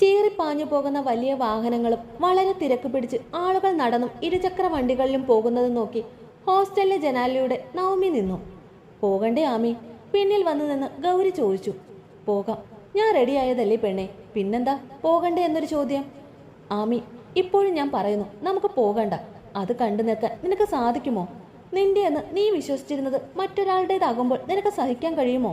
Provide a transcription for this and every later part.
ചീറിപ്പാഞ്ഞു പോകുന്ന വലിയ വാഹനങ്ങളും വളരെ തിരക്ക് പിടിച്ച് ആളുകൾ നടന്നും ഇരുചക്ര വണ്ടികളിലും പോകുന്നത് നോക്കി ഹോസ്റ്റലിലെ ജനാലയിലൂടെ നവമി നിന്നു. പോകണ്ടേ ആമി? പിന്നിൽ വന്നു നിന്ന് ഗൗരി ചോദിച്ചു. പോകാം, ഞാൻ റെഡിയായതല്ലേ പെണ്ണെ, പിന്നെന്താ പോകണ്ടേ എന്നൊരു ചോദ്യം? ആമി, ഇപ്പോഴും ഞാൻ പറയുന്നു, നമുക്ക് പോകണ്ട. അത് കണ്ടു നിൽക്കാൻ നിനക്ക് സാധിക്കുമോ? നിന്റെ എന്ന് നീ വിശ്വസിച്ചിരുന്നത് മറ്റൊരാളുടേതാകുമ്പോൾ നിനക്ക് സഹിക്കാൻ കഴിയുമോ?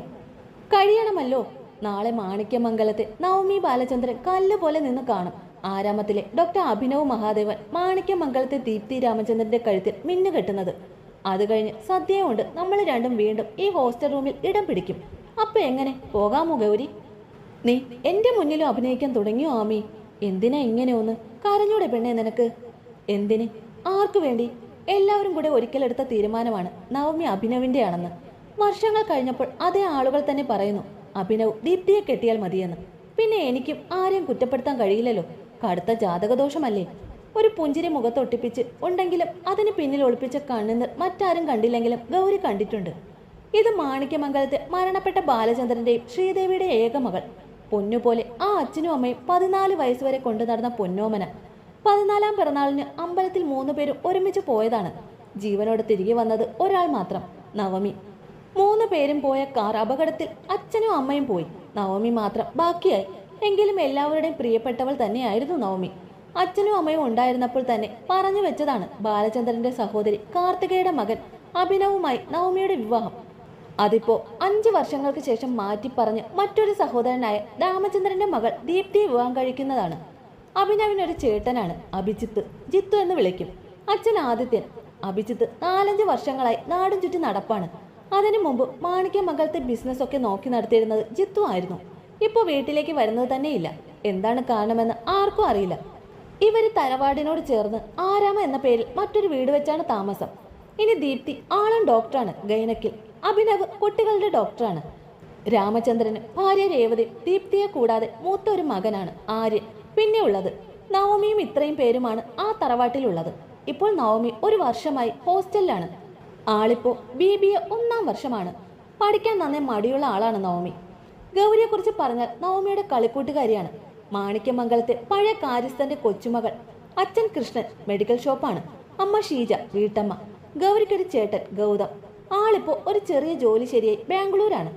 കഴിയണമല്ലോ. നാളെ മാണിക്യമംഗലത്തെ നവമി ബാലചന്ദ്രൻ കല്ലുപോലെ നിന്ന് കാണും. ആരാമത്തിലെ ഡോക്ടർ അഭിനവ് മഹാദേവൻ മാണിക്യമംഗലത്തെ ദീപ്തി രാമചന്ദ്രന്റെ കഴുത്തിൽ മിന്നു കെട്ടുന്നത്. അത് കഴിഞ്ഞ് സദ്യ കൊണ്ട് നമ്മൾ രണ്ടും വീണ്ടും ഈ ഹോസ്റ്റൽ റൂമിൽ ഇടം പിടിക്കും. അപ്പൊ എങ്ങനെ പോകാമോ ഗൗരി? നീ എന്റെ മുന്നിലും അഭിനയിക്കാൻ തുടങ്ങിയോ ആമി? എന്തിനാ ഇങ്ങനെ ഒന്ന്? കരഞ്ഞൂടെ പെണ്ണെ നിനക്ക്? എന്തിന്? ആർക്കു വേണ്ടി? എല്ലാവരും കൂടെ ഒരിക്കലെടുത്ത തീരുമാനമാണ് നവമി അഭിനവിന്റെ ആണെന്ന്. വർഷങ്ങൾ കഴിഞ്ഞപ്പോൾ അതേ ആളുകൾ തന്നെ പറയുന്നു അഭിനവ് ദീപ്തിയെ കെട്ടിയാൽ മതിയെന്ന്. പിന്നെ എനിക്കും ആരെയും കുറ്റപ്പെടുത്താൻ കഴിയില്ലല്ലോ. കടുത്ത ജാതകദോഷമല്ലേ? ഒരു പുഞ്ചിരി മുഖത്തൊട്ടിപ്പിച്ച് ഉണ്ടെങ്കിലും അതിന് പിന്നിൽ ഒളിപ്പിച്ച കണ്ണുനീർ മറ്റാരും കണ്ടില്ലെങ്കിലും ഗൗരി കണ്ടിട്ടുണ്ട്. ഇത് മാണിക്യമംഗലത്തെ മരണപ്പെട്ട ബാലചന്ദ്രന്റെയും ശ്രീദേവിയുടെ ഏക മകൾ. പൊന്നുപോലെ ആ അച്ഛനും അമ്മയും 14 വയസ്സുവരെ കൊണ്ടു നടന്ന പൊന്നോമന. 14ാം പിറന്നാളിന് അമ്പലത്തിൽ 3 പേരും ഒരുമിച്ച് പോയതാണ്. ജീവനോടെ തിരികെ വന്നത് ഒരാൾ മാത്രം, നവമി. 3 പേരും പോയ കാർ അപകടത്തിൽ അച്ഛനും അമ്മയും പോയി. നവമി മാത്രം ബാക്കിയായി. എങ്കിലും എല്ലാവരുടെയും പ്രിയപ്പെട്ടവൾ തന്നെയായിരുന്നു നവമി. അച്ഛനും അമ്മയും ഉണ്ടായിരുന്നപ്പോൾ തന്നെ പറഞ്ഞു വെച്ചതാണ് ബാലചന്ദ്രന്റെ സഹോദരി കാർത്തികയുടെ മകൻ അഭിനവുമായി നവമിയുടെ വിവാഹം. അതിപ്പോ 5 വർഷങ്ങൾക്ക് ശേഷം മാറ്റി പറഞ്ഞ് മറ്റൊരു സഹോദരനായ രാമചന്ദ്രന്റെ മകൾ ദീപ്തിയെ വിവാഹം കഴിക്കുന്നതാണ്. അഭിനവിനൊരു ചേട്ടനാണ്, അഭിജിത്ത്. ജിത്തു എന്ന് വിളിക്കും. അച്ഛൻ ആദിത്യൻ. അഭിജിത്ത് 4-5 വർഷങ്ങളായി നാടും ചുറ്റി നടപ്പാണ്. അതിനു മുമ്പ് മാണിക്യമംഗലത്തെ ബിസിനസ് ഒക്കെ നോക്കി നടത്തിയിരുന്നത് ജിത്തു ആയിരുന്നു. ഇപ്പോൾ വീട്ടിലേക്ക് വരുന്നത് തന്നെയില്ല. എന്താണ് കാരണമെന്ന് ആർക്കും അറിയില്ല. ഇവര് തറവാടിനോട് ചേർന്ന് ആരാമ എന്ന പേരിൽ മറ്റൊരു വീട് വെച്ചാണ് താമസം. ഇനി ദീപ്തി ആളും ഡോക്ടറാണ്, ഗൈനക്കിൽ. അഭിനവ് കുട്ടികളുടെ ഡോക്ടറാണ്. രാമചന്ദ്രന് ഭാര്യ രേവതി, ദീപ്തിയെ കൂടാതെ മൂത്ത ഒരു മകനാണ് ആര്യൻ. പിന്നെ ഉള്ളത് നവമിയും. ഇത്രയും പേരുമാണ് ആ തറവാട്ടിലുള്ളത്. ഇപ്പോൾ നവമി 1 വർഷമായി ഹോസ്റ്റലിലാണ്. ആളിപ്പോ BBA 1ാം വർഷമാണ്. പഠിക്കാൻ നന്നേ മടിയുള്ള ആളാണ് നവമി. ഗൗരിയെക്കുറിച്ച് പറഞ്ഞാൽ നവമിയുടെ കളിക്കൂട്ടുകാരിയാണ്. മാണിക്യമംഗലത്തെ പഴയ കാര്യസ്ഥന്റെ കൊച്ചുമകൾ. അച്ഛൻ കൃഷ്ണൻ, മെഡിക്കൽ ഷോപ്പാണ്. അമ്മ ഷീജ, വീട്ടമ്മ. ഗൗരിക്കൊരു ചേട്ടൻ ഗൗതം. ആളിപ്പോ ഒരു ചെറിയ ജോലി ശരിയായി ബാംഗ്ലൂരാണ്.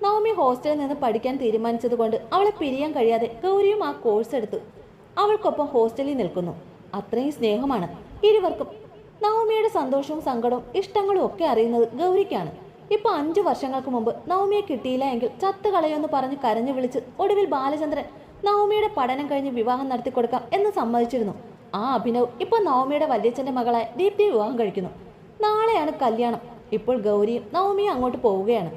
നവമി ഹോസ്റ്റലിൽ നിന്ന് പഠിക്കാൻ തീരുമാനിച്ചത് കൊണ്ട് അവളെ പിരിയാൻ കഴിയാതെ ഗൗരിയും ആ കോഴ്സ് എടുത്ത് അവൾക്കൊപ്പം ഹോസ്റ്റലിൽ നിൽക്കുന്നു. അത്രയും സ്നേഹമാണ് ഇരുവർക്കും. നവമിയുടെ സന്തോഷവും സങ്കടവും ഇഷ്ടങ്ങളും ഒക്കെ അറിയുന്നത് ഗൗരിക്കാണ്. ഇപ്പൊ 5 വർഷങ്ങൾക്ക് മുമ്പ് നവമിയെ കിട്ടിയില്ല എങ്കിൽ ചത്തു കളയുമെന്ന് പറഞ്ഞ് കരഞ്ഞു വിളിച്ച് ഒടുവിൽ ബാലചന്ദ്രൻ നവമിയുടെ പഠനം കഴിഞ്ഞ് വിവാഹം നടത്തിക്കൊടുക്കാം എന്ന് സമ്മതിച്ചിരുന്നു. ആ അഭിനവ് ഇപ്പോൾ നവമിയുടെ വല്യച്ഛന്റെ മകളായ ദീപ്തി വിവാഹം കഴിക്കുന്നു. നാളെയാണ് കല്യാണം. ഇപ്പോൾ ഗൗരിയും നവമിയും അങ്ങോട്ട് പോവുകയാണ്.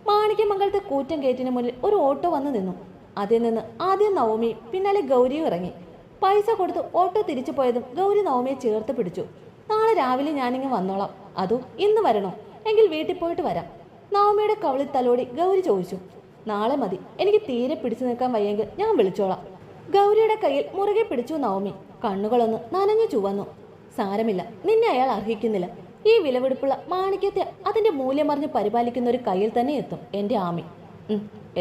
മാണിക്യമംഗലത്തെ കൂറ്റൻ ഗേറ്റിന് മുന്നിൽ ഒരു ഓട്ടോ വന്ന് നിന്നു. അതിൽ നിന്ന് ആദ്യം നവമിയും പിന്നാലെ ഗൗരിയും ഇറങ്ങി. പൈസ കൊടുത്ത് ഓട്ടോ തിരിച്ചു പോയതും ഗൗരി നവമിയെ ചേർത്ത് പിടിച്ചു. നാളെ രാവിലെ ഞാനിങ്ങ് വന്നോളാം. അതോ ഇന്ന് വരണോ? എങ്കിൽ വീട്ടിൽ പോയിട്ട് വരാം. നവമിയുടെ കവളിൽ തലോടി ഗൗരി ചോദിച്ചു. നാളെ മതി, എനിക്ക് തീരെ പിടിച്ചു നിൽക്കാൻ വയ്യെങ്കിൽ ഞാൻ വിളിച്ചോളാം. ഗൗരിയുടെ കയ്യിൽ മുറുകെ പിടിച്ചു നവമി. കണ്ണുകളൊന്ന് നനഞ്ഞു ചുവന്നു. സാരമില്ല, നിന്നെ അയാൾ അർഹിക്കുന്നില്ല. ഈ വിലപിടിപ്പുള്ള മാണിക്യത്തെ അതിന്റെ മൂല്യമറിഞ്ഞ് പരിപാലിക്കുന്ന ഒരു കയ്യിൽ തന്നെ എത്തും എന്റെ ആമി.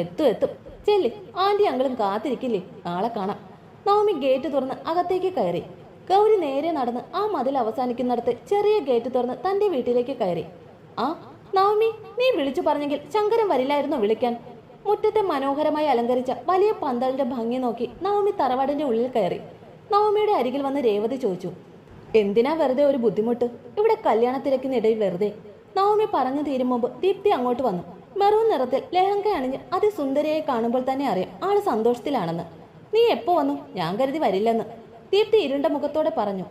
എത്തും. ചെല്ലി, ആന്റി അങ്ങളും കാത്തിരിക്കില്ലേ? നാളെ കാണാം. നവമി ഗേറ്റ് തുറന്ന് അകത്തേക്ക് കയറി. ഗൗരി നേരെ നടന്ന് ആ മതിൽ അവസാനിക്കുന്നിടത്ത് ചെറിയ ഗേറ്റ് തുറന്ന് തന്റെ വീട്ടിലേക്ക് കയറി. ആ നവമി, നീ വിളിച്ചു പറഞ്ഞെങ്കിൽ ശങ്കരൻ വരില്ലായിരുന്നോ വിളിക്കാൻ? മുറ്റത്തെ മനോഹരമായി അലങ്കരിച്ച വലിയ പന്തലിന്റെ ഭംഗി നോക്കി നവമി തറവാടിന്റെ ഉള്ളിൽ കയറി. നവമിയുടെ അരികിൽ വന്ന് രേവതി ചോദിച്ചു. എന്തിനാ വെറുതെ ഒരു ബുദ്ധിമുട്ട്? ഇവിടെ കല്യാണ തിരക്കിനിടയിൽ വെറുതെ. നവമി പറഞ്ഞു തീരും മുമ്പ് ദീപ്തി അങ്ങോട്ട് വന്നു. മെറൂൺ നിറത്തിൽ ലെഹങ്ക അണിഞ്ഞ് അതിസുന്ദരിയായി കാണുമ്പോൾ തന്നെ അറിയാം ആള് സന്തോഷത്തിലാണെന്ന്. നീ എപ്പോ വന്നു? ഞാൻ കരുതി വരില്ലെന്ന് ദീപ്തി ഇരുണ്ട മുഖത്തോടെ പറഞ്ഞു.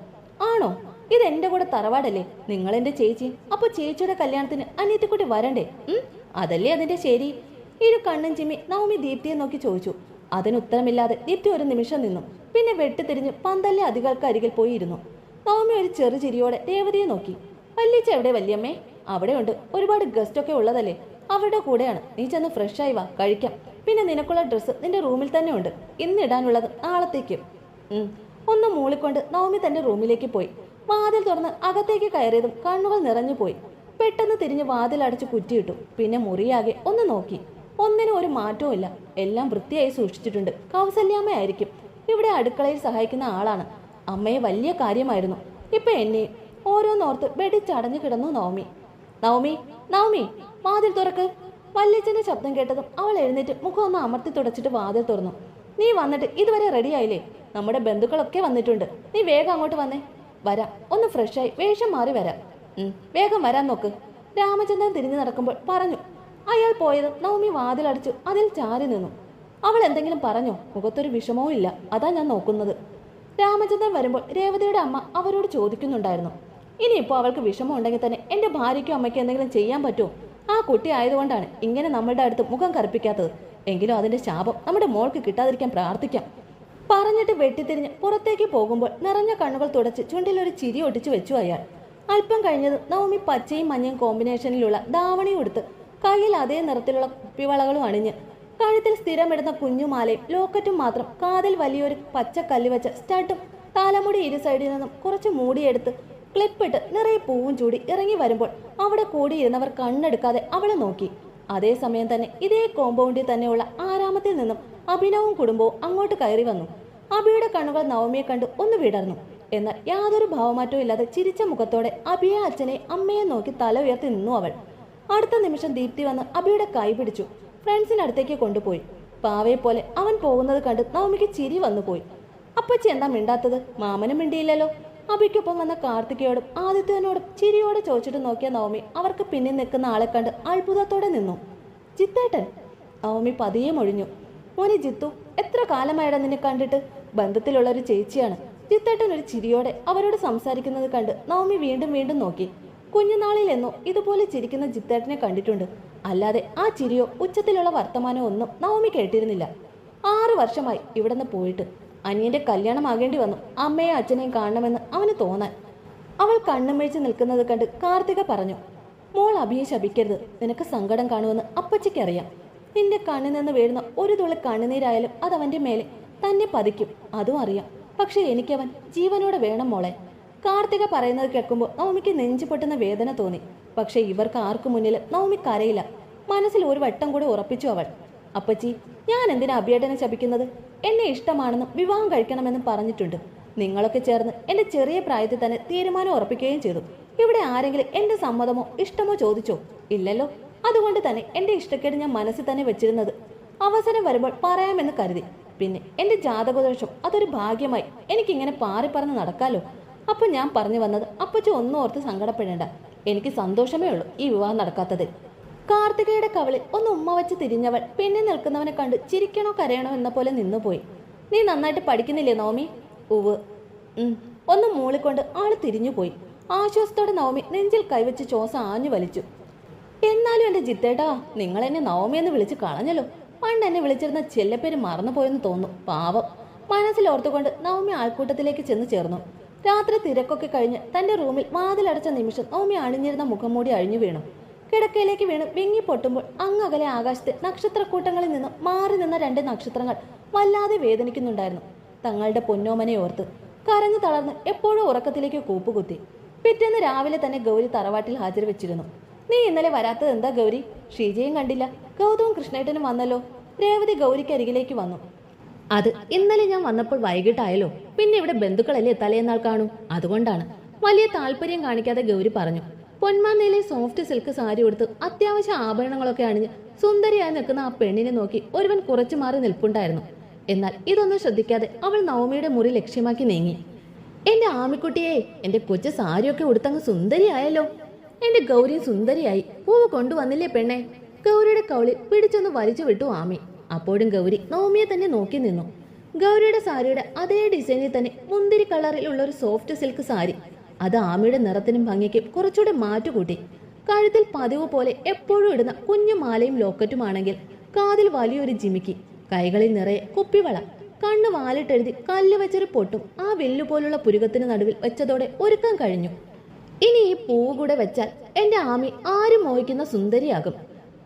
ആണോ? ഇതെന്റെ കൂടെ തറവാടല്ലേ? നിങ്ങൾ എന്റെ ചേച്ചി. അപ്പൊ ചേച്ചിയുടെ കല്യാണത്തിന് അനിയത്തിക്കുട്ടി വരണ്ടേ? അതല്ലേ അതിന്റെ ശരി. ഇരു കണ്ണും ചിമ്മി നവമി ദീപ്തിയെ നോക്കി ചോദിച്ചു. അതിനുത്തരമില്ലാതെ ദീപ്തി ഒരു നിമിഷം നിന്നു. പിന്നെ വെട്ടിത്തിരിഞ്ഞ് പന്തലിലെ അതികൾക്ക് അരികിൽ പോയി ഇരുന്നു. നവമി ഒരു ചെറുചിരിയോടെ രേവതിയെ നോക്കി. വല്യച്ഛ എവിടെ വല്യമ്മേ? അവിടെയുണ്ട്. ഒരുപാട് ഗസ്റ്റ് ഒക്കെ ഉള്ളതല്ലേ, അവരുടെ കൂടെയാണ്. നീ ചെന്ന് ഫ്രഷായി വാ, കഴിക്കാം. പിന്നെ നിനക്കുള്ള ഡ്രസ്സ് നിന്റെ റൂമിൽ തന്നെ ഉണ്ട്. ഇന്നിടാനുള്ളത് നാളത്തേക്ക്. ഒന്ന് മൂളിക്കൊണ്ട് നവമി തന്റെ റൂമിലേക്ക് പോയി. വാതിൽ തുറന്ന് അകത്തേക്ക് കയറിയതും കണ്ണുകൾ നിറഞ്ഞു പോയി. പെട്ടെന്ന് തിരിഞ്ഞ് വാതിൽ അടച്ച് കുറ്റിയിട്ടു. പിന്നെ മുറിയാകെ ഒന്ന് നോക്കി. ഒന്നിനും ഒരു മാറ്റവും ഇല്ല. എല്ലാം വൃത്തിയായി സൂക്ഷിച്ചിട്ടുണ്ട്. കൗസല്യാമ്മയായിരിക്കും. ഇവിടെ അടുക്കളയിൽ സഹായിക്കുന്ന ആളാണ്. അമ്മയെ വലിയ കാര്യമായിരുന്നു. ഇപ്പൊ എന്നെയും. ഓരോന്നോർത്ത് വെടിച്ചടഞ്ഞു കിടന്നു നവമി. നവമി, നവമി, വാതിൽ തുറക്ക്. വല്യച്ഛന്റെ ശബ്ദം കേട്ടതും അവൾ എഴുന്നേറ്റ് മുഖം ഒന്ന് അമർത്തി തുടച്ചിട്ട് വാതിൽ തുറന്നു. നീ വന്നിട്ട് ഇതുവരെ റെഡിയായില്ലേ? നമ്മുടെ ബന്ധുക്കളൊക്കെ വന്നിട്ടുണ്ട്. നീ വേഗം അങ്ങോട്ട് വന്നേ. വരാം, ഒന്ന് ഫ്രഷായി വേഷം മാറി വരാം. വേഗം വരാൻ നോക്ക്. രാമചന്ദ്രൻ തിരിഞ്ഞു നടക്കുമ്പോൾ പറഞ്ഞു. അയാൾ പോയത് നവമി വാതിലടച്ചു അതിൽ ചാരി നിന്നു. അവൾ എന്തെങ്കിലും പറഞ്ഞോ? മുഖത്തൊരു വിഷമവും ഇല്ല. അതാ ഞാൻ നോക്കുന്നത്. രാമചന്ദ്രൻ വരുമ്പോൾ രേവതിയുടെ അമ്മ അവരോട് ചോദിക്കുന്നുണ്ടായിരുന്നു. ഇനിയിപ്പോൾ അവൾക്ക് വിഷമം ഉണ്ടെങ്കിൽ തന്നെ എൻ്റെ ഭാര്യയ്ക്കും അമ്മയ്ക്കും എന്തെങ്കിലും ചെയ്യാൻ പറ്റുമോ? ആ കുട്ടി ആയതുകൊണ്ടാണ് ഇങ്ങനെ നമ്മളുടെ അടുത്ത് മുഖം കറുപ്പിക്കാത്തത്. എങ്കിലും അതിൻ്റെ ശാപം നമ്മുടെ മോൾക്ക് കിട്ടാതിരിക്കാൻ പ്രാർത്ഥിക്കാം. പറഞ്ഞിട്ട് വെട്ടിത്തിരിഞ്ഞ് പുറത്തേക്ക് പോകുമ്പോൾ നിറഞ്ഞ കണ്ണുകൾ തുടച്ച് ചുണ്ടിലൊരു ചിരി ഒട്ടിച്ചു വെച്ചു അയാൾ. അല്പം കഴിഞ്ഞത് നവമി പച്ചയും മഞ്ഞയും കോമ്പിനേഷനിലുള്ള ധാവണി ഉടുത്ത് കയ്യിൽ അതേ നിറത്തിലുള്ള കുപ്പിവളകളും അണിഞ്ഞ് കഴുത്തിൽ സ്ഥിരമിടുന്ന കുഞ്ഞുമാലയും ലോക്കറ്റും മാത്രം കാതിൽ വലിയൊരു പച്ച കല്ല് വെച്ച സ്റ്റഡും തലമുടി ഇരു സൈഡിൽ നിന്നും കുറച്ച് മൂടിയെടുത്ത് ക്ലിപ്പിട്ട് നിറയെ പൂവും ചൂടി ഇറങ്ങി വരുമ്പോൾ അവിടെ കൂടിയിരുന്നവർ കണ്ണെടുക്കാതെ അവളെ നോക്കി. അതേസമയം തന്നെ ഇതേ കോമ്പൗണ്ടിൽ തന്നെയുള്ള ആരാമത്തിൽ നിന്നും അഭിനവും കുടുംബവും അങ്ങോട്ട് കയറി വന്നു. അഭിയുടെ കണ്ണുകൾ നവമിയെ കണ്ട് ഒന്ന് വിടർന്നു. എന്നാൽ യാതൊരു ഭാവമാറ്റവും ഇല്ലാതെ ചിരിച്ച മുഖത്തോടെ അഭിയെ അച്ഛനെ അമ്മയെ നോക്കി തല ഉയർത്തി നിന്നു അവൾ. അടുത്ത നിമിഷം ദീപ്തി വന്ന് അഭിയുടെ കൈ പിടിച്ചു ഫ്രണ്ട്സിനടുത്തേക്ക് കൊണ്ടുപോയി. പാവയെ പോലെ അവൻ പോകുന്നത് കണ്ട് നവമിക്ക് ചിരി വന്നുപോയി. അപ്പച്ചി എന്താ മിണ്ടാത്തത്? മാമനും മിണ്ടിയില്ലല്ലോ. അഭിക്കൊപ്പം വന്ന കാർത്തികയോടും ആദിത്യനോടും ചിരിയോടെ ചോദിച്ചിട്ട് നോക്കിയ നവമി അവർക്ക് പിന്നിൽ നിൽക്കുന്ന ആളെ കണ്ട് അത്ഭുതത്തോടെ നിന്നു. ജിത്തേട്ടൻ? നവമി പതിയെ മൊഴിഞ്ഞു. മോനെ ജിത്തു, എത്ര കാലമായിടാ നിന്നെ കണ്ടിട്ട്? ബന്ധത്തിലുള്ള ഒരു ചേച്ചിയാണ്. ജിത്തേട്ടൻ ഒരു ചിരിയോടെ അവരോട് സംസാരിക്കുന്നത് കണ്ട് നവമി വീണ്ടും വീണ്ടും നോക്കി. കുഞ്ഞുനാളിൽ എന്നോ ഇതുപോലെ ചിരിക്കുന്ന ജിത്തേട്ടനെ കണ്ടിട്ടുണ്ട്. അല്ലാതെ ആ ചിരിയോ ഉച്ചത്തിലുള്ള വർത്തമാനോ ഒന്നും നവമി കേട്ടിരുന്നില്ല. 6 വർഷമായി ഇവിടുന്ന് പോയിട്ട്. അനിയന്റെ കല്യാണമാകേണ്ടി വന്നു അമ്മയും അച്ഛനെയും കാണണമെന്ന് അവന് തോന്നാൻ. അവൾ കണ്ണുമിഴിച്ച് നിൽക്കുന്നത് കണ്ട് കാർത്തിക പറഞ്ഞു. മോൾ അഭിയെ ശപിക്കരുത്. നിനക്ക് സങ്കടം കാണുമെന്ന് അപ്പച്ചിക്കറിയാം. നിന്റെ കണ്ണിൽ നിന്ന് വീഴുന്ന ഒരു തുള്ളി കണ്ണുനീരായാലും അതവന്റെ മേലെ തന്നെ പതിക്കും. അതും അറിയാം. പക്ഷെ എനിക്കവൻ ജീവനോടെ വേണം മോളെ. കാർത്തിക പറയുന്നത് കേൾക്കുമ്പോൾ നവമിക്ക് നെഞ്ചു പൊട്ടുന്ന വേദന തോന്നി. പക്ഷെ ഇവർക്ക് ആർക്കു മുന്നിൽ നവമി കരയില്ല. മനസ്സിൽ ഒരു വട്ടം കൂടി ഉറപ്പിച്ചു അവൾ. അപ്പച്ചി, ഞാൻ എന്തിനാ അഭിയേട്ടനെ ശപിക്കുന്നത്? എന്നെ ഇഷ്ടമാണെന്നും വിവാഹം കഴിക്കണമെന്നും പറഞ്ഞിട്ടുണ്ട്. നിങ്ങളൊക്കെ ചേർന്ന് എൻ്റെ ചെറിയ പ്രായത്തിൽ തന്നെ തീരുമാനം ഉറപ്പിക്കുകയും ചെയ്തു. ഇവിടെ ആരെങ്കിലും എൻ്റെ സമ്മതമോ ഇഷ്ടമോ ചോദിച്ചോ? ഇല്ലല്ലോ. അതുകൊണ്ട് തന്നെ എൻ്റെ ഇഷ്ടക്കേട് ഞാൻ മനസ്സിൽ തന്നെ വെച്ചിരുന്നത്. അവസരം വരുമ്പോൾ പറയാമെന്ന് കരുതി. പിന്നെ എൻ്റെ ജാതകദോഷം അതൊരു ഭാഗ്യമായി എനിക്കിങ്ങനെ പാറിപ്പറന്ന് നടക്കാലോ. അപ്പം ഞാൻ പറഞ്ഞു വന്നത്, അപ്പച്ചി ഒന്നും ഓർത്ത് സങ്കടപ്പെടേണ്ട. എനിക്ക് സന്തോഷമേ ഉള്ളൂ ഈ വിവാഹം നടക്കാത്തതിൽ. കാർത്തികയുടെ കവളിൽ ഒന്ന് ഉമ്മ വെച്ച് തിരിഞ്ഞവൾ പിന്നെ നിൽക്കുന്നവനെ കണ്ട് ചിരിക്കണോ കരയണോ എന്ന പോലെ നിന്നുപോയി. നീ നന്നായിട്ട് പഠിക്കുന്നില്ലേ നവമി? ഉവ്. ഒന്ന് മൂളിക്കൊണ്ട് ആള് തിരിഞ്ഞുപോയി. ആശ്വാസത്തോടെ നവമി നെഞ്ചിൽ കൈവച്ച് ശ്വാസം ആഞ്ഞു വലിച്ചു. എന്നാലും എൻ്റെ ജിത്തേട്ടാ, നിങ്ങൾ എന്നെ നവമി എന്ന് വിളിച്ച് കളഞ്ഞല്ലോ. പണ്ട് എന്നെ വിളിച്ചിരുന്ന ചെല്ലപ്പേര് മറന്നുപോയെന്ന് തോന്നുന്നു. പാവം. മനസ്സിലോർത്തുകൊണ്ട് നവമി ആൾക്കൂട്ടത്തിലേക്ക് ചെന്ന് ചേർന്നു. രാത്രി തിരക്കൊക്കെ കഴിഞ്ഞ് തൻ്റെ റൂമിൽ വാതിലടച്ച നിമിഷം നവമി അണിഞ്ഞിരുന്ന മുഖംമൂടി അഴിഞ്ഞു വീണു. കിടക്കയിലേക്ക് വീണ് വിങ്ങി പൊട്ടുമ്പോൾ അങ്ങകലെ ആകാശത്തെ നക്ഷത്രക്കൂട്ടങ്ങളിൽ നിന്ന് മാറി നിന്ന 2 നക്ഷത്രങ്ങൾ വല്ലാതെ വേദനിക്കുന്നുണ്ടായിരുന്നു. തങ്ങളുടെ പൊന്നോമനെ ഓർത്ത് കരഞ്ഞു തളർന്ന് എപ്പോഴും ഉറക്കത്തിലേക്ക് കൂപ്പുകുത്തി. പിറ്റേന്ന് രാവിലെ തന്നെ ഗൗരി തറവാട്ടിൽ ഹാജർ വെച്ചിരുന്നു. നീ ഇന്നലെ വരാത്തത് എന്താ ഗൗരി? ഷീജയും കണ്ടില്ല. ഗൗതവും കൃഷ്ണേട്ടനും വന്നല്ലോ. രേവതി ഗൗരിക്ക് അരികിലേക്ക് വന്നു. അത് ഇന്നലെ ഞാൻ വന്നപ്പോൾ വൈകിട്ടായല്ലോ. പിന്നെ ഇവിടെ ബന്ധുക്കളല്ലേ തലേന്നാൾ കാണൂ, അതുകൊണ്ടാണ്. വലിയ താല്പര്യം കാണിക്കാതെ ഗൗരി പറഞ്ഞു. പൊന്മാനയിലെ സോഫ്റ്റ് സിൽക്ക് സാരി കൊടുത്ത് അത്യാവശ്യ ആഭരണങ്ങളൊക്കെ അണിഞ്ഞ് സുന്ദരിയായി നിൽക്കുന്ന ആ പെണ്ണിനെ നോക്കി ഒരുവൻ കുറച്ചു മാറി നിൽപ്പുണ്ടായിരുന്നു. എന്നാൽ ഇതൊന്നും ശ്രദ്ധിക്കാതെ അവൾ നവമിയുടെ മുറി ലക്ഷ്യമാക്കി നീങ്ങി. എന്റെ ആമിക്കുട്ടിയെ, എന്റെ കൊച്ചു സാരിയൊക്കെ ഉടുത്തങ്ങ് സുന്ദരിയായല്ലോ. എന്റെ ഗൗരിയും സുന്ദരിയായി. പൂവ് കൊണ്ടുവന്നില്ലേ പെണ്ണെ? ഗൗരിയുടെ കൗളിൽ പിടിച്ചൊന്ന് വലിച്ചു വിട്ടു ആമി. അപ്പോഴും ഗൗരി നവമിയെ തന്നെ നോക്കി നിന്നു. ഗൗരിയുടെ സാരിയുടെ അതേ ഡിസൈനിൽ തന്നെ മുന്തിരി കളറിലുള്ള ഒരു സോഫ്റ്റ് സിൽക്ക് സാരി. അത് ആമിയുടെ നിറത്തിനും ഭംഗിക്കും കുറച്ചുകൂടെ മാറ്റുകൂട്ടി. കഴുത്തിൽ പതിവ് പോലെ എപ്പോഴും ഇടുന്ന കുഞ്ഞു മാലയും ലോക്കറ്റുമാണെങ്കിൽ കാതിൽ വലിയൊരു ജിമിക്കി, കൈകളിൽ നിറയെ കുപ്പിവള, കണ്ണ് വാലിട്ടെഴുതി കല്ല് വെച്ചൊരു പൊട്ടും ആ വെല്ലുപോലുള്ള പുരുകത്തിന് നടുവിൽ വെച്ചതോടെ ഒരുക്കാൻ കഴിഞ്ഞു. ഇനി ഈ പൂവ് കൂടെ വെച്ചാൽ എന്റെ ആമി ആരും മോഹിക്കുന്ന സുന്ദരിയാകും.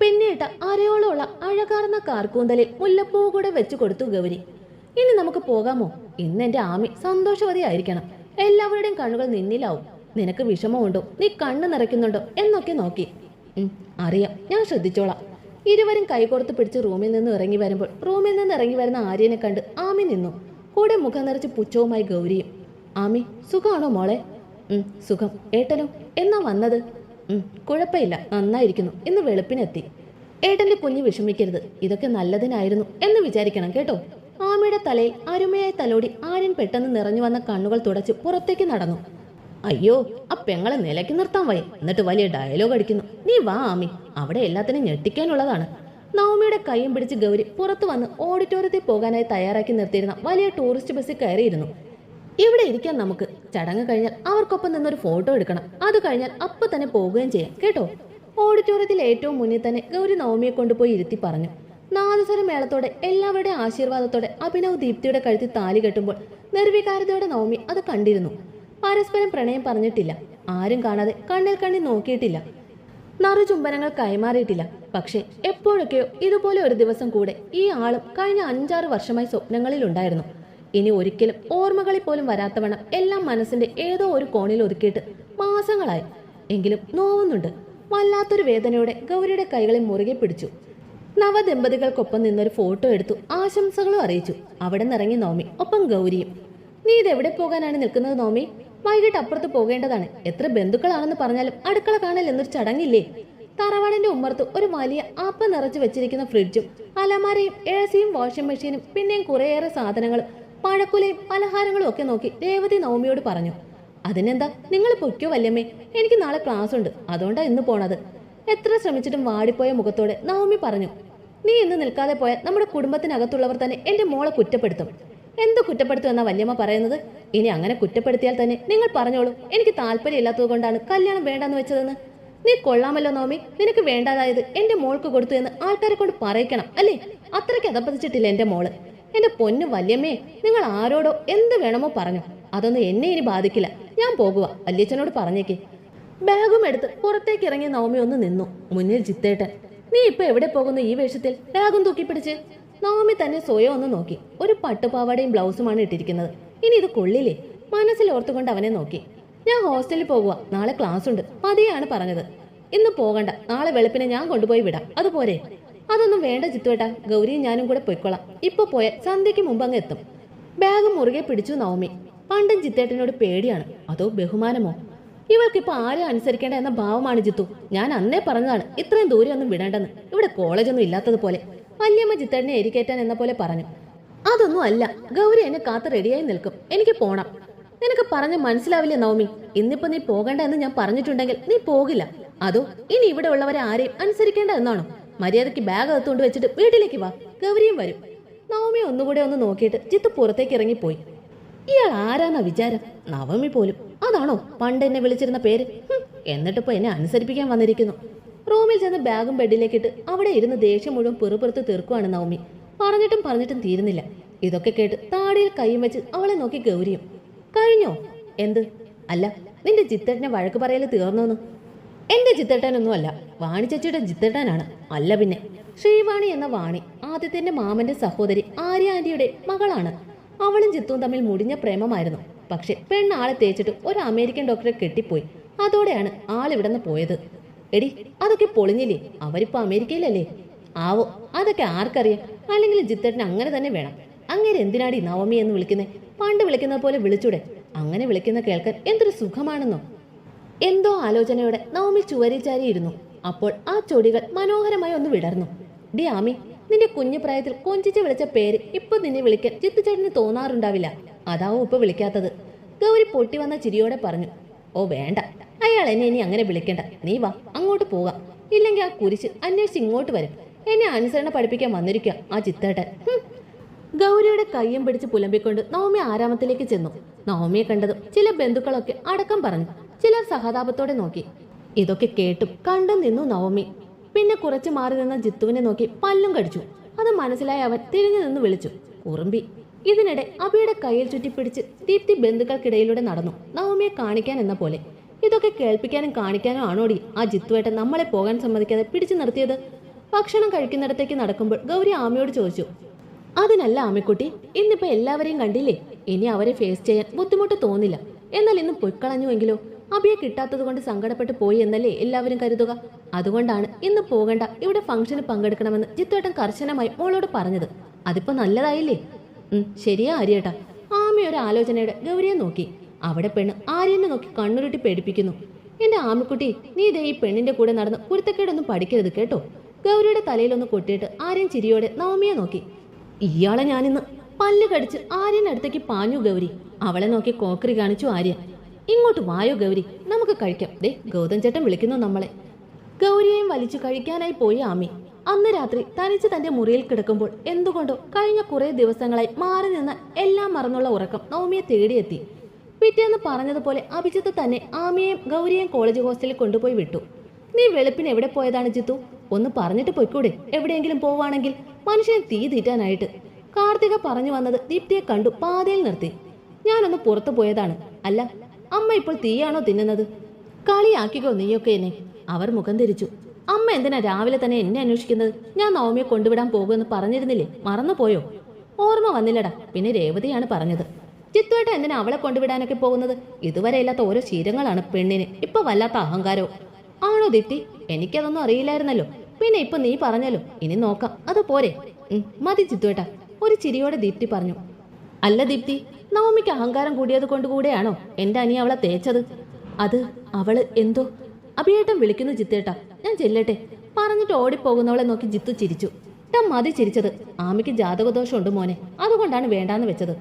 പിന്നീട്ട അരയോളമുള്ള അഴകാർന്ന കാർക്കൂന്തലിൽ മുല്ലപ്പൂവ് കൂടെ വെച്ചു കൊടുത്തു ഗൗരി. ഇനി നമുക്ക് പോകാമോ? ഇന്ന് എന്റെ ആമി സന്തോഷവതിയായിരിക്കണം. എല്ലാവരുടെയും കണ്ണുകൾ നിന്നിലാവും. നിനക്ക് വിഷമമുണ്ടോ? നീ കണ്ണ് നിറയ്ക്കുന്നുണ്ടോ എന്നൊക്കെ നോക്കി. അറിയാം, ഞാൻ ശ്രദ്ധിച്ചോളാം. ഇരുവരും കൈകോർത്ത് പിടിച്ച് റൂമിൽ നിന്ന് ഇറങ്ങി വരുമ്പോൾ റൂമിൽ നിന്ന് ഇറങ്ങി വരുന്ന ആര്യനെ കണ്ട് ആമി നിന്നു. കൂടെ മുഖം നിറച്ച് പുച്ഛവുമായി ഗൗരിയും. ആമി, സുഖമാണോ മോളെ? സുഖം. ഏട്ടനോ? എന്നാ വന്നത്? കുഴപ്പമില്ല, നന്നായിരിക്കുന്നു. ഇന്ന് വെളുപ്പിനെത്തി. ഏട്ടന്റെ കുഞ്ഞ് വിഷമിക്കരുത്, ഇതൊക്കെ നല്ലതിനായിരുന്നു എന്ന് വിചാരിക്കണം കേട്ടോ. ആമിയുടെ തലയിൽ അരുമയായി തലോടി ആര്യൻ പെട്ടെന്ന് നിറഞ്ഞു വന്ന കണ്ണുകൾ തുടച്ച് പുറത്തേക്ക് നടന്നു. അയ്യോ, ആ പെങ്ങളെ നിലയ്ക്ക് നിർത്താൻ വയ്യ, എന്നിട്ട് വലിയ ഡയലോഗ് അടിക്കുന്നു. നീ വാ ആമി, അവിടെ എല്ലാത്തിനും ഞെട്ടിക്കാനുള്ളതാണ്. നവമിയുടെ കൈയും പിടിച്ച് ഗൗരി പുറത്തു വന്ന് ഓഡിറ്റോറിയത്തിൽ പോകാനായി തയ്യാറാക്കി നിർത്തിയിരുന്ന വലിയ ടൂറിസ്റ്റ് ബസ്സിൽ കയറിയിരുന്നു. ഇവിടെ ഇരിക്കാൻ നമുക്ക്. ചടങ്ങ് കഴിഞ്ഞാൽ അവർക്കൊപ്പം നിന്നൊരു ഫോട്ടോ എടുക്കണം. അത് കഴിഞ്ഞാൽ അപ്പൊ തന്നെ പോവുകയും ചെയ്യാം കേട്ടോ. ഓഡിറ്റോറിയത്തിൽ ഏറ്റവും മുന്നിൽ തന്നെ ഗൗരി നവമിയെ കൊണ്ടുപോയി ഇരുത്തി പറഞ്ഞു. നാദസ്വര മേളത്തോടെ എല്ലാവരുടെയും ആശീർവാദത്തോടെ അഭിനവ് ദീപ്തിയുടെ കഴുത്തിൽ താലി കെട്ടുമ്പോൾ നിർവികാരതയോടെ നവമി അത് കണ്ടിരുന്നു. പരസ്പരം പ്രണയം പറഞ്ഞിട്ടില്ല, ആരും കാണാതെ കണ്ണിൽ കണ്ണിൽ നോക്കിയിട്ടില്ല, നറുചുംബനങ്ങൾ കൈമാറിയിട്ടില്ല. പക്ഷെ എപ്പോഴൊക്കെയോ ഇതുപോലെ ഒരു ദിവസം കൂടെ ഈ ആളും കഴിഞ്ഞ 5-6 വർഷമായി സ്വപ്നങ്ങളിലുണ്ടായിരുന്നു. ഇനി ഒരിക്കലും ഓർമ്മകളിൽ പോലും വരാത്തവണ്ണം എല്ലാം മനസ്സിന്റെ ഏതോ ഒരു കോണിൽ ഒതുക്കിയിട്ട് മാസങ്ങളായി. എങ്കിലും നോവുന്നുണ്ട്. വല്ലാത്തൊരു വേദനയോടെ ഗൗരിയുടെ കൈകളെ മുറുകെ പിടിച്ചു. നവദമ്പതികൾക്കൊപ്പം നിന്നൊരു ഫോട്ടോ എടുത്തു ആശംസകളും അറിയിച്ചു. അവിടെ നിന്നിറങ്ങി നവമി, ഒപ്പം ഗൗരിയും. നീ ഇതെവിടെ പോകാനാണ് നിൽക്കുന്നത് നവമി? വൈകിട്ട് അപ്പുറത്ത് പോകേണ്ടതാണ്. എത്ര ബന്ധുക്കളാണെന്ന് പറഞ്ഞാലും അടുക്കള കാണൽ എന്നൊരു ചടങ്ങില്ലേ? തറവാടിന്റെ ഉമ്മർത്ത് ഒരു വലിയ ആപ്പ നിറച്ചു വെച്ചിരിക്കുന്ന ഫ്രിഡ്ജും അലമാരയും എസിയും വാഷിംഗ് മെഷീനും പിന്നെയും കുറേയേറെ സാധനങ്ങളും പഴക്കുലയും പലഹാരങ്ങളും ഒക്കെ നോക്കി രേവതി നവമിയോട് പറഞ്ഞു. അതിനെന്താ, നിങ്ങൾ പൊയ്ക്കോ വല്യമ്മേ, എനിക്ക് നാളെ ക്ലാസ് ഉണ്ട്, അതുകൊണ്ടാ ഇന്ന് പോണത്. എത്ര ശ്രമിച്ചിട്ടും വാടിപ്പോയ മുഖത്തോടെ നവമി പറഞ്ഞു. നീ ഇന്ന് നിൽക്കാതെ പോയാൽ നമ്മുടെ കുടുംബത്തിനകത്തുള്ളവർ തന്നെ എന്റെ മോളെ കുറ്റപ്പെടുത്തും. എന്ത് കുറ്റപ്പെടുത്തും എന്നാ വല്യമ്മ പറയുന്നത്? ഇനി അങ്ങനെ കുറ്റപ്പെടുത്തിയാൽ തന്നെ നിങ്ങൾ പറഞ്ഞോളൂ, എനിക്ക് താല്പര്യമില്ലാത്തത് കൊണ്ടാണ് കല്യാണം വേണ്ടെന്ന് വെച്ചതെന്ന്. നീ കൊള്ളാമല്ലോ നവമി, നിനക്ക് വേണ്ടാതായത് എന്റെ മോൾക്ക് കൊടുത്തു എന്ന് ആൾക്കാരെ കൊണ്ട് പറയിക്കണം അല്ലേ? അത്രയ്ക്ക് അതപ്പതിച്ചിട്ടില്ല എന്റെ മോള്. എന്റെ പൊന്നു വല്യമ്മേ, നിങ്ങൾ ആരോടോ എന്ത് വേണമോ പറഞ്ഞു, അതൊന്നും എന്നെ ഇനി ബാധിക്കില്ല. ഞാൻ പോകുക, വല്യച്ഛനോട് പറഞ്ഞേക്ക്. ബാഗും എടുത്ത് പുറത്തേക്ക് ഇറങ്ങിയ നവമി ഒന്ന് നിന്നു. മുന്നിൽ ജിത്തേട്ടൻ. നീ ഇപ്പൊ എവിടെ പോകുന്നു ഈ വേഷത്തിൽ? ബാഗും തൂക്കിപ്പിടിച്ച്. നവമി തന്നെ സ്വയം ഒന്ന് നോക്കി. ഒരു പട്ടുപാവാടയും ബ്ലൗസുമാണ് ഇട്ടിരിക്കുന്നത്. ഇനി ഇത് കൊള്ളില്ലേ? മനസ്സിൽ ഓർത്തുകൊണ്ട് അവനെ നോക്കി. ഞാൻ ഹോസ്റ്റലിൽ പോകുക, നാളെ ക്ലാസ് ഉണ്ട്, മതിയാണ് പറഞ്ഞത്. ഇന്ന് പോകണ്ട, നാളെ വെളുപ്പിനെ ഞാൻ കൊണ്ടുപോയി വിടാം, അതുപോലെ. അതൊന്നും വേണ്ട ജിത്തുവേട്ടാ, ഗൗരിയും ഞാനും കൂടെ പൊയ്ക്കൊള്ളാം. ഇപ്പൊ പോയാൽ സന്ധ്യയ്ക്ക് മുമ്പ് അങ്ങ് എത്തും. ബാഗ് മുറുകെ പിടിച്ചു നവമി. പണ്ടും ജിത്തേട്ടനോട് പേടിയാണ്, അതോ ബഹുമാനമോ? ഇവൾക്കിപ്പോ ആരെ അനുസരിക്കേണ്ട എന്ന ഭാവമാണ് ജിത്തു. ഞാൻ അന്നേ പറഞ്ഞതാണ് ഇത്രയും ദൂരം ഒന്നും വിടേണ്ടെന്ന്, ഇവിടെ കോളേജൊന്നും ഇല്ലാത്തതുപോലെ. വല്യമ്മ ജിത്തേട്ടനെ എരിക്കേറ്റാൻ എന്ന പോലെ പറഞ്ഞു. അതൊന്നും അല്ല, ഗൗരി എന്നെ കാത്ത് റെഡിയായി നിൽക്കും, എനിക്ക് പോണം. നിനക്ക് പറഞ്ഞ് മനസ്സിലാവില്ലേ നവമി? ഇന്നിപ്പോ നീ പോകണ്ട എന്ന് ഞാൻ പറഞ്ഞിട്ടുണ്ടെങ്കിൽ നീ പോകില്ല. അതോ ഇനി ഇവിടെ ഉള്ളവരെ ആരെയും അനുസരിക്കേണ്ട എന്നാണോ? മര്യാദയ്ക്ക് ബാഗ് അകത്തുകൊണ്ട് വെച്ചിട്ട് വീട്ടിലേക്ക് വാ, ഗൗരിയും വരും. നവമി ഒന്നുകൂടെ ഒന്ന് നോക്കിയിട്ട് ജിത്തു പുറത്തേക്ക് ഇറങ്ങിപ്പോയി. ഇയാൾ ആരാന്നാ വിചാരം? നവമി പോലും. അതാണോ പണ്ട് എന്നെ വിളിച്ചിരുന്ന പേര്? എന്നിട്ടിപ്പോ എന്നെ അനുസരിപ്പിക്കാൻ വന്നിരിക്കുന്നു. റൂമിൽ ചെന്ന് ബാഗും ബെഡിലേക്കിട്ട് അവിടെ ഇരുന്ന് ദേഷ്യം മുഴുവൻ പെറുപെറുത്ത് തീർക്കുവാണ് നവമി. പറഞ്ഞിട്ടും തീരുന്നില്ല. ഇതൊക്കെ കേട്ട് താടിയിൽ കൈയും വെച്ച് അവളെ നോക്കി ഗൗരിയും. കഴിഞ്ഞോ? എന്ത്? അല്ല, നിന്റെ ജിത്തേട്ടനെ വഴക്ക് പറയല് തീർന്നോന്ന്? എന്റെ ജിത്തേട്ടനൊന്നും അല്ല, വാണി ചേച്ചിയുടെ ജിത്തേട്ടനാണ്. അല്ല പിന്നെ. ശ്രീവാണി എന്ന വാണി ആദിത്യന്റെ മാമന്റെ സഹോദരി ആര്യ ആന്റിയുടെ മകളാണ്. അവളും ജിത്തുവും തമ്മിൽ മുടിഞ്ഞ പ്രേമമായിരുന്നു. പക്ഷെ പെണ്ണാളെ തേച്ചിട്ട് ഒരു അമേരിക്കൻ ഡോക്ടറെ കെട്ടിപ്പോയി. അതോടെയാണ് ആളിവിടുന്ന് പോയത്. എടി, അതൊക്കെ പൊളിഞ്ഞില്ലേ? അവരിപ്പോ അമേരിക്കയിലല്ലേ? ആവോ, അതൊക്കെ ആർക്കറിയാം. അല്ലെങ്കിൽ ജിത്തേട്ടന് അങ്ങനെ തന്നെ വേണം. അങ്ങനെ എന്തിനാടി നവമി എന്ന് വിളിക്കുന്നേ? പണ്ട് വിളിക്കുന്നത് പോലെ വിളിച്ചൂടെ? അങ്ങനെ വിളിക്കുന്ന കേൾക്കാൻ എന്തൊരു സുഖമാണെന്നോ. എന്തോ ആലോചനയോടെ നവമി ചുവരിച്ചാരിയിരുന്നു. അപ്പോൾ ആ ചൊടികൾ മനോഹരമായി ഒന്ന് വിടർന്നു. ഡി ആമി, നിന്റെ കുഞ്ഞു പ്രായത്തിൽ കൊഞ്ചിച്ച് വിളിച്ച പേര് ഇപ്പൊ നിന്നെ വിളിക്കാൻ ജിത്തുചേട്ടന് തോന്നാറുണ്ടാവില്ല. അതാവും ഇപ്പൊ വിളിക്കാത്തത്. ഗൗരി പൊട്ടി വന്ന ചിരിയോടെ പറഞ്ഞു. ഓ വേണ്ട, അയാൾ എന്നെ ഇനി അങ്ങനെ വിളിക്കണ്ട. നീ വാ, അങ്ങോട്ട് പോകാം. ഇല്ലെങ്കിൽ ആ കുരിശ് അന്വേഷിച്ച് ഇങ്ങോട്ട് വരും. എന്നെ അനുസരണ പഠിപ്പിക്കാൻ വന്നിരിക്കുക ആ ജിത്തേട്ടൻ. ഗൗരിയുടെ കയ്യും പിടിച്ച് പുലമ്പിക്കൊണ്ട് നവമി ആരാമത്തിലേക്ക് ചെന്നു. നവമിയെ കണ്ടതും ചില ബന്ധുക്കളൊക്കെ അടക്കം പറഞ്ഞു. ചിലർ സഹതാപത്തോടെ നോക്കി. ഇതൊക്കെ കേട്ടും കണ്ടും നിന്നു നവമി. പിന്നെ കുറച്ചു മാറി നിന്ന ജിത്തുവിനെ നോക്കി പല്ലും കടിച്ചു. അത് മനസ്സിലായി അവൻ തിരിഞ്ഞു നിന്ന് വിളിച്ചു, കുറുമ്പി. ഇതിനിടെ അബിയുടെ കയ്യിൽ ചുറ്റിപ്പിടിച്ച് ദീപ്തി ബന്ധുക്കൾക്കിടയിലൂടെ നടന്നു, നവമിയെ കാണിക്കാൻ എന്ന പോലെ. ഇതൊക്കെ കേൾപ്പിക്കാനും കാണിക്കാനും ആണോടി ആ ജിത്തുവേട്ടൻ നമ്മളെ പോകാൻ സമ്മതിക്കാതെ പിടിച്ചു നിർത്തിയത്? ഭക്ഷണം കഴിക്കുന്നിടത്തേക്ക് നടക്കുമ്പോൾ ഗൗരി ആമയോട് ചോദിച്ചു. അതിനല്ല ആമക്കുട്ടി, ഇന്നിപ്പോ എല്ലാവരെയും കണ്ടില്ലേ? ഇനി അവരെ ഫേസ് ചെയ്യാൻ ബുദ്ധിമുട്ട് തോന്നില്ല. എന്നാൽ ഇന്ന് പൊയ്ക്കളഞ്ഞുവെങ്കിലോ? അഭിയെ കിട്ടാത്തത് കൊണ്ട് സങ്കടപ്പെട്ട് പോയി എന്നല്ലേ എല്ലാവരും കരുതുക. അതുകൊണ്ടാണ് ഇന്ന് പോകണ്ട, ഇവിടെ ഫംഗ്ഷന് പങ്കെടുക്കണമെന്ന് ജിത്തുവേട്ടൻ കർശനമായി മോളോട് പറഞ്ഞത്. അതിപ്പോ നല്ലതായില്ലേ? ശരിയാ ആര്യേട്ടാ. ആമി ഒരു ആലോചനയുടെ ഗൗരിയെ നോക്കി. അവിടെ പെണ്ണ് ആര്യനെ നോക്കി കണ്ണുരുട്ടി പേടിപ്പിക്കുന്നു. എന്റെ ആമിക്കുട്ടി, നീ ഇതേ ഈ പെണ്ണിന്റെ കൂടെ നടന്ന് കുരുത്തക്കേടൊന്നും പഠിക്കരുത് കേട്ടോ. ഗൗരിയുടെ തലയിലൊന്ന് കൊട്ടിയിട്ട് ആര്യൻ ചിരിയോടെ നവമിയെ നോക്കി. ഇയാളെ ഞാനിന്ന് പല്ല് കടിച്ച് ആര്യനടുത്തേക്ക് പാഞ്ഞു ഗൗരി. അവളെ നോക്കി കോക്കറി കാണിച്ചു ആര്യൻ. ഇങ്ങോട്ട് വായോ ഗൗരി, നമുക്ക് കഴിക്കാം. ദേ ഗൗതം ചേട്ടൻ വിളിക്കുന്നു നമ്മളെ. ഗൗരിയെയും വലിച്ചു കഴിക്കാനായി പോയി ആമി. അന്ന് രാത്രി തനിച്ച് തന്റെ മുറിയിൽ കിടക്കുമ്പോൾ എന്തുകൊണ്ടോ കഴിഞ്ഞ കുറെ ദിവസങ്ങളായി മാറി നിന്ന് എല്ലാം മറന്നുള്ള ഉറക്കം നവമിയെ തേടിയെത്തി. പിറ്റേന്ന് പറഞ്ഞതുപോലെ അഭിജിത്ത് തന്നെ ആമിയെയും ഗൗരിയെയും കോളേജ് ഹോസ്റ്റലിൽ കൊണ്ടുപോയി വിട്ടു. നീ വെളുപ്പിന് എവിടെ പോയതാണ് ജിത്തു? ഒന്ന് പറഞ്ഞിട്ട് പൊയ്ക്കൂടെ? എവിടെയെങ്കിലും പോവാണെങ്കിൽ മനുഷ്യൻ തീ തീറ്റാനായിട്ട്. കാർത്തിക പറഞ്ഞു വന്നത് ദീപ്തിയെ കണ്ടു പാതയിൽ നിർത്തി. ഞാനൊന്ന് പുറത്തു പോയതാണ്. അല്ല, അമ്മ ഇപ്പോൾ തീയാണോ തിന്നുന്നത്? കളിയാക്കിക്കോ നീയൊക്കെ എന്നെ. അവർ മുഖം തിരിച്ചു. അമ്മ എന്തിനാ രാവിലെ തന്നെ എന്നെ അന്വേഷിക്കുന്നത്? ഞാൻ നവമിയെ കൊണ്ടുവിടാൻ പോകുമെന്ന് പറഞ്ഞിരുന്നില്ലേ? മറന്നുപോയോ? ഓർമ്മ വന്നില്ലടാ. പിന്നെ രേവതിയാണ് പറഞ്ഞത്. ജിത്തുവേട്ട എന്തിനാ അവളെ കൊണ്ടുവിടാനൊക്കെ പോകുന്നത്? ഇതുവരെ ഇല്ലാത്ത ഓരോ ശീലങ്ങളാണ് പെണ്ണിന്. ഇപ്പൊ വല്ലാത്ത അഹങ്കാരവും. ആണോ ദീപ്തി? എനിക്കതൊന്നും അറിയില്ലായിരുന്നല്ലോ. പിന്നെ ഇപ്പൊ നീ പറഞ്ഞല്ലോ, ഇനി നോക്കാം. അത് പോരെ? മതി ജിത്തുവേട്ട, ഒരു ചിരിയോടെ ദീപ്തി പറഞ്ഞു. അല്ല ദീപ്തി, നവമിക്ക് അഹങ്കാരം കൂടിയത് കൊണ്ടുകൂടെയാണോ എന്റെ അനി അവളെ തേച്ചത്? അത് അവള് എന്തോ. അഭിയേട്ടൻ വിളിക്കുന്നു ജിത്തേട്ടാ, ഞാൻ ചെല്ലട്ടെ. പറഞ്ഞിട്ട് ഓടിപ്പോകുന്നവളെ നോക്കി ജിത്തു ചിരിച്ചു. മതി ചിരിച്ചത്. ആമിക്ക് ജാതകദോഷമുണ്ട് മോനെ, അതുകൊണ്ടാണ് വേണ്ടാന്ന് വെച്ചത്.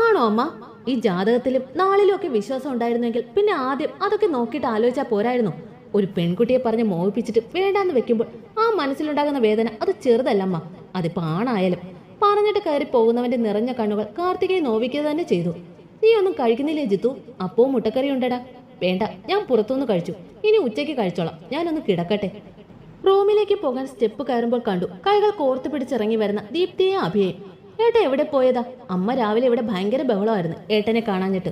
ആണോ അമ്മ? ഈ ജാതകത്തിലും നാളിലും ഒക്കെ വിശ്വാസം ഉണ്ടായിരുന്നെങ്കിൽ പിന്നെ ആദ്യം അതൊക്കെ നോക്കിയിട്ട് ആലോചിച്ചാൽ പോരായിരുന്നു. ഒരു പെൺകുട്ടിയെ പറഞ്ഞ് മോഹിപ്പിച്ചിട്ട് വേണ്ടാന്ന് വെക്കുമ്പോൾ ആ മനസ്സിലുണ്ടാകുന്ന വേദന അത് ചെറുതല്ലമ്മ. അതിപ്പോ ആണായാലും. പറഞ്ഞിട്ട് കയറി പോകുന്നവന്റെ നിറഞ്ഞ കണ്ണുകൾ കാർത്തികയെ നോവിക്കുക തന്നെ ചെയ്തു. നീ ഒന്നും കഴിക്കുന്നില്ലേ ജിത്തു? അപ്പവും മുട്ടക്കറി ഉണ്ടടാ. വേണ്ട, ഞാൻ പുറത്തുനിന്ന് കഴിച്ചു. ഇനി ഉച്ചയ്ക്ക് കഴിച്ചോളാം. ഞാനൊന്ന് കിടക്കട്ടെ. റൂമിലേക്ക് പോകാൻ സ്റ്റെപ്പ് കയറുമ്പോൾ കണ്ടു കൈകൾ കോർത്തു പിടിച്ചിറങ്ങി വരുന്ന ദീപ്തിയെ അഭിയെ. ഏട്ട എവിടെ പോയതാ? അമ്മ രാവിലെ ഇവിടെ ഭയങ്കര ബഹളമായിരുന്നു ഏട്ടനെ കാണാഞ്ഞിട്ട്.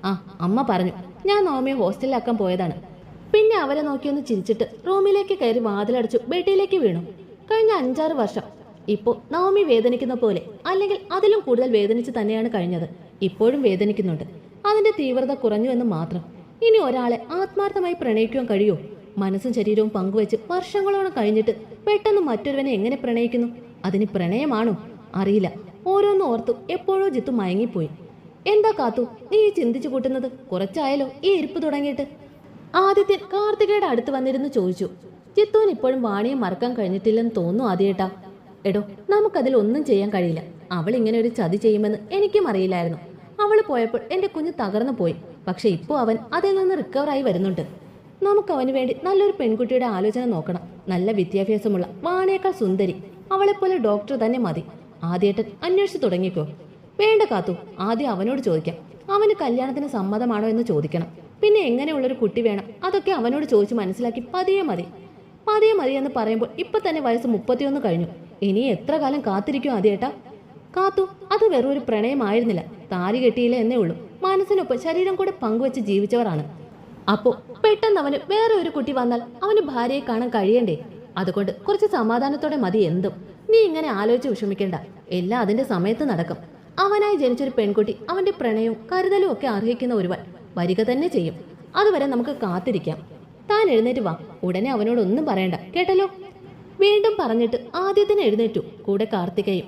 ആ, അമ്മ പറഞ്ഞു. ഞാൻ നവമിയെ ഹോസ്റ്റലിലാക്കാൻ പോയതാണ്. പിന്നെ അവരെ നോക്കിയൊന്ന് ചിരിച്ചിട്ട് റൂമിലേക്ക് കയറി വാതിലടച്ചു ബെഡിലേക്ക് വീണു. കഴിഞ്ഞ 5-6 വർഷം ഇപ്പോ നവമി വേദനിക്കുന്ന പോലെ, അല്ലെങ്കിൽ അതിലും കൂടുതൽ വേദനിച്ച് തന്നെയാണ് കഴിഞ്ഞത്. ഇപ്പോഴും വേദനിക്കുന്നുണ്ട്. അതിന്റെ തീവ്രത കുറഞ്ഞു എന്ന് മാത്രം. ഇനി ഒരാളെ ആത്മാർത്ഥമായി പ്രണയിക്കുവാൻ കഴിയോ? മനസ്സും ശരീരവും പങ്കുവെച്ച് വർഷങ്ങളോളം കഴിഞ്ഞിട്ട് പെട്ടെന്ന് മറ്റൊരുവനെ എങ്ങനെ പ്രണയിക്കുന്നു? അതിന് പ്രണയമാണോ? അറിയില്ല. ഓരോന്നും ഓർത്തു എപ്പോഴോ ജിത്തു മയങ്ങിപ്പോയി. എന്താ കാത്തു നീ ചിന്തിച്ചു കൂട്ടുന്നത്? കുറച്ചായാലോ ഈ ഇരിപ്പ് തുടങ്ങിയിട്ട്? ആദിത്യൻ കാർത്തികയുടെ അടുത്ത് വന്നിരുന്നു ചോദിച്ചു. ജിത്തുവിന് ഇപ്പോഴും വാണിയെ മറക്കാൻ കഴിഞ്ഞിട്ടില്ലെന്ന് തോന്നുന്നു ആദ്യേട്ടാ. എടോ, നമുക്കതിൽ ഒന്നും ചെയ്യാൻ കഴിയില്ല. അവൾ ഇങ്ങനെ ഒരു ചതി ചെയ്യുമെന്ന് എനിക്കും അറിയില്ലായിരുന്നു. അവള് പോയപ്പോൾ എന്റെ കുഞ്ഞ് തകർന്നു പോയി. പക്ഷെ ഇപ്പോൾ അവൻ അതിൽ നിന്ന് റിക്കവറായി വരുന്നുണ്ട്. നമുക്ക് അവന് വേണ്ടി നല്ലൊരു പെൺകുട്ടിയുടെ ആലോചന നോക്കണം. നല്ല വിദ്യാഭ്യാസമുള്ള, വാണിയേക്കാൾ സുന്ദരി, അവളെപ്പോലെ ഡോക്ടർ തന്നെ മതി. ആദ്യേട്ടൻ അന്വേഷിച്ചു തുടങ്ങിക്കോ. വേണ്ട കാത്തു, ആദ്യം അവനോട് ചോദിക്കാം. അവന് കല്യാണത്തിന് സമ്മതമാണോ എന്ന് ചോദിക്കണം. പിന്നെ എങ്ങനെയുള്ളൊരു കുട്ടി വേണം, അതൊക്കെ അവനോട് ചോദിച്ച് മനസ്സിലാക്കി പതിയെ മതി. പതിയെ മതി എന്ന് പറയുമ്പോൾ ഇപ്പൊ തന്നെ വയസ്സ് 31 കഴിഞ്ഞു. ഇനി എത്ര കാലം കാത്തിരിക്കും ആദ്യേട്ടാ? കാത്തു, അത് വെറും ഒരു പ്രണയമായിരുന്നില്ല. താലി കെട്ടിയില്ല എന്നേ ഉള്ളൂ. മനസ്സിനൊപ്പം ശരീരം കൂടെ പങ്കുവെച്ച് ജീവിച്ചവരാണ്. അപ്പോ പെട്ടെന്ന് അവന് വേറെ ഒരു കുട്ടി വന്നാൽ അവന് ഭാര്യയെ കാണാൻ കഴിയണ്ടേ? അതുകൊണ്ട് കുറച്ച് സമാധാനത്തോടെ മതി എന്തും. നീ ഇങ്ങനെ ആലോചിച്ച് വിഷമിക്കേണ്ട. എല്ലാം അതിന്റെ സമയത്ത് നടക്കും. അവനായി ജനിച്ചൊരു പെൺകുട്ടി അവന്റെ പ്രണയവും കരുതലും ഒക്കെ അർഹിക്കുന്ന ഒരുവൻ വരിക തന്നെ ചെയ്യും. അതുവരെ നമുക്ക് കാത്തിരിക്കാം. താൻ എഴുന്നേറ്റ് വാ. ഉടനെ അവനോടൊന്നും പറയണ്ട, കേട്ടല്ലോ? വീണ്ടും പറഞ്ഞിട്ട് ആദ്യത്തിന് എഴുന്നേറ്റു. കൂടെ കാർത്തികയും.